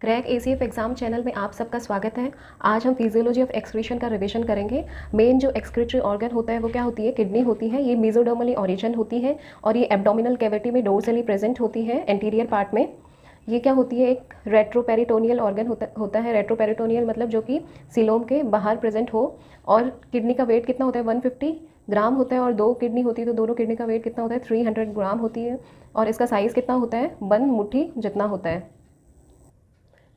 Crack ACF exam channel में आप सबका स्वागत है। आज हम फिजियोलॉजी ऑफ एक्सक्रीशन का रिवीजन करेंगे। मेन जो एक्सक्रीटरी ऑर्गन होता है वो क्या होती है, किडनी होती है। ये मेसोडर्मली ओरिजिन होती है और ये एब्डोमिनल कैविटी में डोर्सली प्रेजेंट होती है एंटीरियर पार्ट में। ये क्या होती है, एक रेट्रोपेरिटोनियल ऑर्गन होता है। रेट्रोपेरिटोनियल मतलब जो कि सीलोम के बाहर प्रेजेंट हो। और किडनी का वेट कितना होता है, 150 ग्राम होता है। और 2 किडनी होती है तो दोनों किडनी का वेट कितना होता है, 300 ग्राम होती है। और इसका साइज़ कितना होता है, 1 मुट्ठी जितना होता है।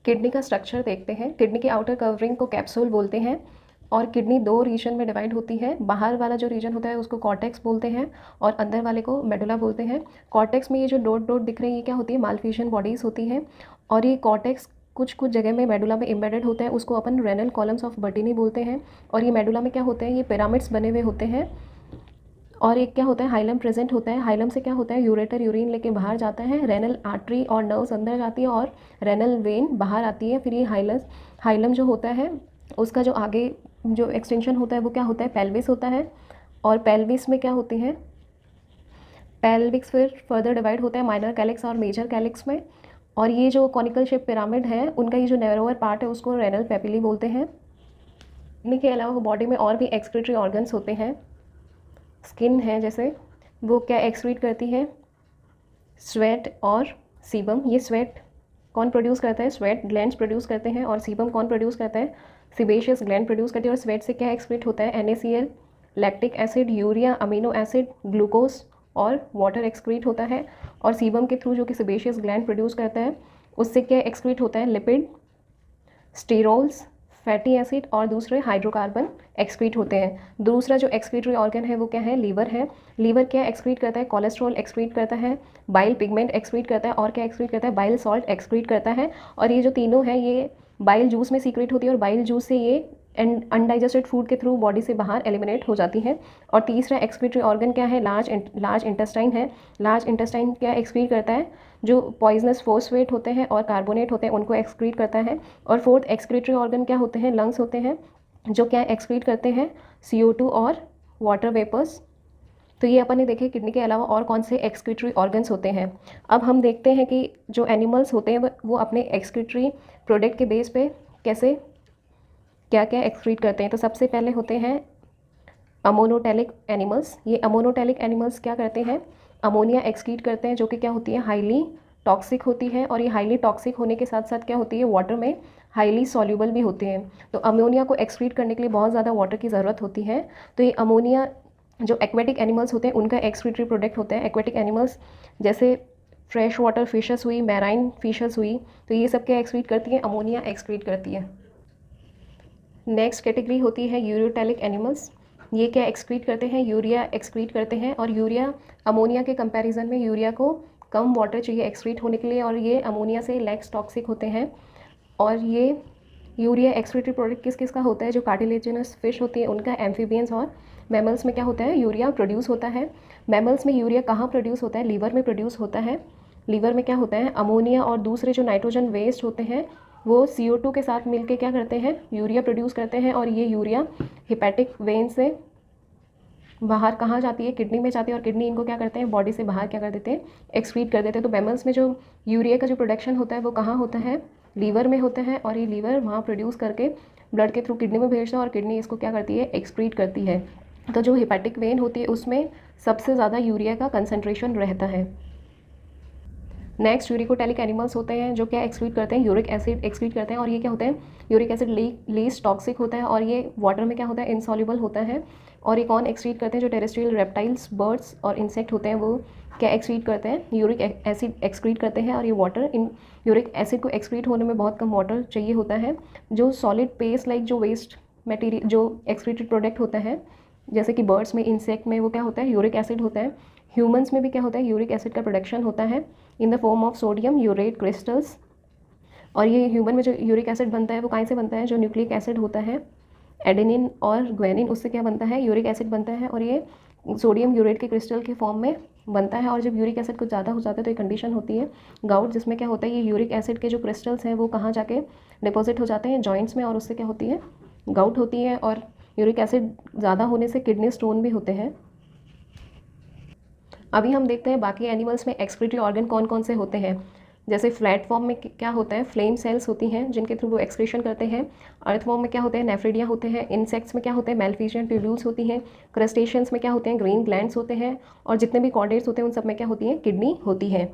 किडनी का स्ट्रक्चर देखते हैं। किडनी की आउटर कवरिंग को कैप्सूल बोलते हैं। और किडनी 2 रीजन में डिवाइड होती है। बाहर वाला जो रीजन होता है उसको कॉर्टेक्स बोलते हैं और अंदर वाले को मेडुला बोलते हैं। कॉर्टेक्स में ये जो डॉट डॉट दिख रहे हैं ये क्या होती है, मालफिशियन बॉडीज़ होती हैं। और ये कॉर्टेक्स कुछ कुछ जगह में मेडुला में एम्बेडेड होता है, उसको अपन रेनल कॉलम्स ऑफ बर्टिनी बोलते हैं। और ये मेडुला में क्या होते हैं, ये पिरामिड्स बने हुए होते हैं। और एक क्या होता है, हाइलम प्रेजेंट होता है। हाइलम से क्या होता है, यूरेटर यूरिन लेके बाहर जाता है। रेनल आर्टरी और नर्व्स अंदर जाती है और रेनल वेन बाहर आती है। फिर ये हाइलम जो होता है उसका जो आगे जो एक्सटेंशन होता है वो क्या होता है, पेल्विस होता है। और पेल्विस में क्या होती है, पेल्विक्स फिर फर्दर डिवाइड होता है माइनर कैलिक्स और मेजर कैलिक्स में। और ये जो कॉनिकल शेप पिरामिड है उनका ये जो नैरोअर पार्ट है उसको रेनल पेपिली बोलते हैं। इनके अलावा बॉडी में और भी एक्सक्रीटरी ऑर्गन्स होते हैं। स्किन है जैसे, वो क्या एक्सक्रीट करती है, स्वेट और सीबम। ये स्वेट कौन प्रोड्यूस करता है, स्वेट ग्लैंड्स प्रोड्यूस करते हैं। और सीबम कौन प्रोड्यूस करता है, सिबेशियस ग्लैंड प्रोड्यूस करती है। और स्वेट से क्या एक्सक्रीट होता है, NaCl, lactic acid, urea, amino acid, glucose और वाटर एक्सक्रीट होता है। और सीबम के थ्रू जो कि सिबेशियस ग्लैंड प्रोड्यूस करता है उससे क्या एक्सक्रीट होता है, लिपिड, स्टीरोल्स, फैटी एसिड और दूसरे हाइड्रोकार्बन एक्सक्रीट होते हैं। दूसरा जो एक्सक्रीटरी ऑर्गन है वो क्या है, लीवर है। लीवर क्या एक्सक्रीट करता है, कोलेस्ट्रॉल एक्सक्रीट करता है, बाइल पिगमेंट एक्सक्रीट करता है और क्या एक्सक्रीट करता है, बाइल सॉल्ट एक्सक्रीट करता है। और ये जो तीनों है ये बाइल जूस में सीक्रेट होती है और बाइल जूस से ये अनडाइजेस्टेड फूड के थ्रू बॉडी से बाहर एलिमिनेट हो जाती है। और तीसरा एक्सक्रीटरी ऑर्गन क्या है, लार्ज इंटेस्टाइन है। लार्ज इंटेस्टाइन क्या एक्सक्रीट करता है, जो पॉइजनस फोस्फेट होते हैं और कार्बोनेट होते हैं उनको एक्सक्रीट करता है। और फोर्थ एक्सक्रीटरी ऑर्गन क्या होते हैं, लंग्स होते हैं, जो क्या एक्सक्रीट करते हैं, CO2 और वाटर वेपर्स। तो ये अपन ने देखे किडनी के अलावा और कौन से एक्सक्रीटरी ऑर्गन्स होते हैं। अब हम देखते हैं कि जो एनिमल्स होते हैं वो अपने एक्सक्रीटरी प्रोडक्ट के बेस पे कैसे क्या क्या एक्सक्रीट करते हैं। तो सबसे पहले होते हैं अमोनोटेलिक एनिमल्स। ये अमोनोटेलिक एनिमल्स क्या करते हैं, अमोनिया एक्सक्रीट करते हैं, जो कि क्या होती है, हाईली टॉक्सिक होती है। और ये हाईली टॉक्सिक होने के साथ साथ क्या होती है, वाटर में हाईली सॉल्यूबल भी होते हैं। तो अमोनिया को एक्सक्रीट करने के लिए बहुत ज़्यादा वाटर की ज़रूरत होती है। तो ये अमोनिया जो एक्वेटिक एनिमल्स होते हैं उनका एक्सक्रीटरी प्रोडक्ट होते हैं। एक्वेटिक एनिमल्स जैसे फ्रेश वाटर फिशेस हुई, मैराइन फिशेस हुई, तो ये सब क्या एक्सक्रीट करती है, अमोनिया एक्सक्रीट करती है। नेक्स्ट कैटेगरी होती है यूरियोटेलिक एनिमल्स। ये क्या एक्सक्रीट करते हैं, यूरिया एक्सक्रीट करते हैं। और यूरिया अमोनिया के कंपैरिजन में यूरिया को कम वाटर चाहिए एक्सक्रीट होने के लिए और ये अमोनिया से लेस टॉक्सिक होते हैं। और ये यूरिया एक्सक्रीटरी प्रोडक्ट किस किस का होता है, जो कार्टिलेजिनस फिश होती है उनका, एम्फीबियंस और मैमल्स में क्या होता है, यूरिया प्रोड्यूस होता है। मैमल्स में यूरिया कहाँ प्रोड्यूस होता है, लीवर में प्रोड्यूस होता है। लीवर में क्या होता है, अमोनिया और दूसरे जो नाइट्रोजन वेस्ट होते हैं वो CO2 के साथ मिलके क्या करते हैं, यूरिया प्रोड्यूस करते हैं। और ये यूरिया हिपैटिक वेन से बाहर कहाँ जाती है, किडनी में जाती है। और किडनी इनको क्या करते हैं, बॉडी से बाहर क्या कर देते हैं, एक्सक्रीट कर देते हैं। तो मैमल्स में जो यूरिया का जो प्रोडक्शन होता है वो कहाँ होता है, लीवर में होता है। और ये लीवर वहाँ प्रोड्यूस करके ब्लड के थ्रू किडनी में भेजता है और किडनी इसको क्या करती है, एक्सक्रीट करती है। तो जो हिपैटिक वेन होती है उसमें सबसे ज़्यादा यूरिया का कंसनट्रेशन रहता है। नेक्स्ट यूरिकोटेलिक एनिमल्स होते हैं जो क्या एक्सक्रीट करते हैं, यूरिक एसिड एक्सक्रीट करते हैं। और ये क्या होते हैं, यूरिक एसिड लीस्ट टॉक्सिक होता है और ये वाटर में क्या होता है, इनसॉल्युबल होता है। और ये कौन एक्सक्रीट करते हैं, जो टेरेस्ट्रियल रेप्टाइल्स, बर्ड्स और इंसेक्ट होते हैं वो क्या एक्सक्रीट करते हैं, यूरिक एसिड एक्सक्रीट करते हैं। और ये वाटर, इन यूरिक एसिड को एक्सक्रीट होने में बहुत कम वाटर चाहिए होता है। जो सॉलिड पेस्ट लाइक जो वेस्ट मटेरियल जो एक्सक्रीटेड प्रोडक्ट होता है, जैसे कि बर्ड्स में, इंसेक्ट में वो क्या होता है, यूरिक एसिड होता है। ह्यूमंस में भी क्या होता है, यूरिक एसिड का प्रोडक्शन होता है in the form of sodium urate crystals. और ये ह्यूमन में जो यूरिक एसिड बनता है वो कहाँ से बनता है, जो न्यूक्लिक एसिड होता है, एडेनिन और ग्वेनिन, उससे क्या बनता है, यूरिक एसिड बनता है। और ये सोडियम यूरेट के क्रिस्टल के फॉर्म में बनता है। और जब यूरिक एसिड कुछ ज़्यादा हो जाता है तो एक कंडीशन होती है गाउट, जिसमें क्या होता है, ये यूरिक एसिड के जो क्रिस्टल्स हैं वो कहाँ जाके डिपॉजिट हो जाते हैं, जॉइंट्स में। और उससे क्या होती है, गाउट होती है। और यूरिक एसिड ज़्यादा होने से किडनी स्टोन भी होते हैं। अभी हम देखते हैं बाकी एनिमल्स में एक्सक्रीटरी ऑर्गन कौन कौन से होते हैं। जैसे फ्लैट फॉर्म में क्या होता है, फ्लेम सेल्स होती हैं जिनके थ्रू वो एक्सक्रीशन करते हैं। अर्थ फॉर्म में क्या होते हैं, नेफ्रिडिया होते हैं। इंसेक्ट्स में क्या होते हैं, मेलफिशियन ट्यूब्यूल्स होती हैं। क्रस्टेशियंस में क्या होते हैं, ग्रीन ग्लैंड्स होते हैं। और जितने भी कॉर्डेट्स होते हैं उन सब में क्या होती हैं, किडनी होती है।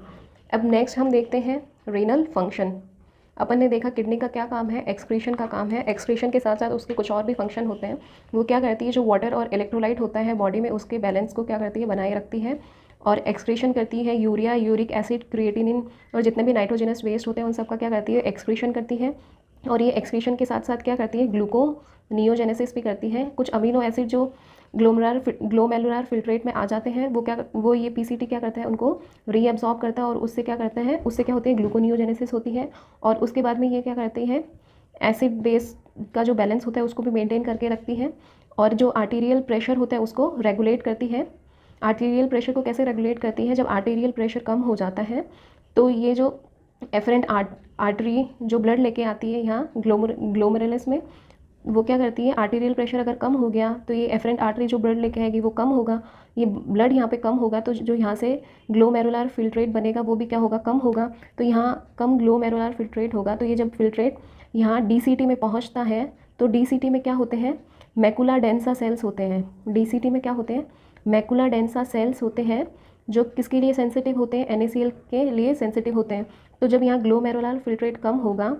अब नेक्स्ट हम देखते हैं रीनल फंक्शन। अपन ने देखा किडनी का क्या काम है, एक्सक्रीशन का काम है। एक्सक्रीशन के साथ साथ उसके कुछ और भी फंक्शन होते हैं। वो क्या करती है, जो वाटर और इलेक्ट्रोलाइट होता है बॉडी में उसके बैलेंस को क्या करती है, बनाए रखती है। और एक्सक्रीशन करती है यूरिया, यूरिक एसिड, क्रिएटिनिन और जितने भी नाइट्रोजनस वेस्ट होते हैं उन सब का क्या करती है, एक्सक्रीशन करती है। और ये एक्सक्रीशन के साथ साथ क्या करती है, ग्लूकोनियोजेनेसिस भी करती है। कुछ अमीनो एसिड जो ग्लोमेरुलर फिल्ट्रेट में आ जाते हैं वो ये पीसीटी क्या करता है, उनको रीअब्सॉर्ब करता है और उससे क्या करता है, उससे क्या होती है, ग्लूकोनियोजेनेसिस होती है। और उसके बाद में ये क्या करती है, एसिड बेस का जो बैलेंस होता है उसको भी मेंटेन करके रखती है। और जो आर्टीरियल प्रेशर होता है उसको रेगुलेट करती है। आर्टीरियल प्रेशर को कैसे रेगुलेट करती है, जब आर्टीरियल प्रेशर कम हो जाता है तो ये जो एफरेंट आर्टरी जो ब्लड लेके आती है यहाँ ग्लोमेरुलस में, वो क्या करती है, आर्टीरियल प्रेशर अगर कम हो गया तो ये एफरेंट आर्टरी जो ब्लड लेके आएगी वो कम होगा। ये ब्लड यहाँ पे कम होगा तो जो यहाँ से ग्लोमेरुलर फिल्ट्रेट बनेगा वो भी क्या होगा, कम होगा। तो यहाँ कम ग्लोमेरुलर फिल्ट्रेट होगा तो ये जब फिल्ट्रेट यहाँ डीसीटी में पहुँचता है तो डीसीटी में क्या होते हैं, मैकुला डेंसा सेल्स होते हैं। डीसीटी में क्या होते हैं, मैकुला डेंसा सेल्स होते हैं जो किसके लिए सेंसिटिव होते हैं, NaCl के लिए सेंसिटिव होते हैं। तो जब यहाँ ग्लोमेरुलर फिल्ट्रेट कम होगा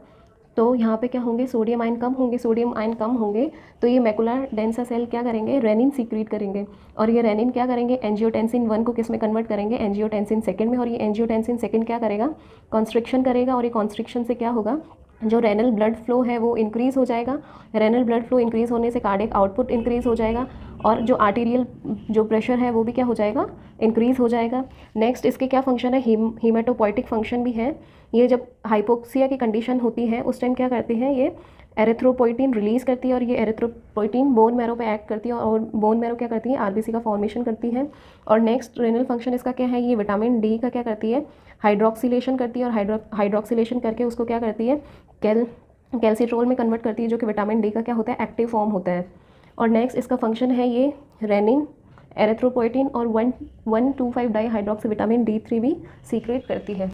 तो यहाँ पे क्या होंगे, सोडियम आयन कम होंगे। सोडियम आयन कम होंगे तो ये मैकुलर डेंसा सेल क्या करेंगे, रेनिन सीक्रेट करेंगे। और ये रेनिन क्या करेंगे, एंजियोटेंसिन 1 को किस में कन्वर्ट करेंगे, एंजियोटेंसिन 2 में। और ये एंजियोटेंसिन 2 क्या करेगा, कॉन्स्ट्रिक्शन करेगा। और ये कॉन्स्ट्रिक्शन से क्या होगा, जो रेनल ब्लड फ्लो है वो इंक्रीज़ हो जाएगा। रेनल ब्लड फ्लो इंक्रीज़ होने से कार्डियक आउटपुट इंक्रीज़ हो जाएगा। और जो आर्टीरियल जो प्रेशर है वो भी क्या हो जाएगा, इंक्रीज़ हो जाएगा। नेक्स्ट इसके क्या फंक्शन है, हीमेटोपोइटिक फंक्शन भी है। ये जब हाइपोक्सिया की कंडीशन होती है उस टाइम क्या करती है, ये एरिथ्रोपोइटिन रिलीज़ करती है। और ये एरिथ्रोपोइटिन बोन मैरो पे एक्ट करती है और बोन मैरो क्या करती है, आरबीसी का फॉर्मेशन करती है। और नेक्स्ट रेनल फंक्शन इसका क्या है, ये विटामिन डी का क्या करती है, हाइड्रोक्सिलेशन करती है। और हाइड्रोक्सिलेशन करके उसको क्या करती है, कैल्सिट्रोल में कन्वर्ट करती है, जो कि विटामिन डी का क्या होता है, एक्टिव फॉर्म होता है। और नेक्स्ट इसका फंक्शन है ये रेनिन, एरिथ्रोपोइटिन और 1,2,5 डाई हाइड्रोक्सी विटामिन D3 भी सीक्रेट करती है।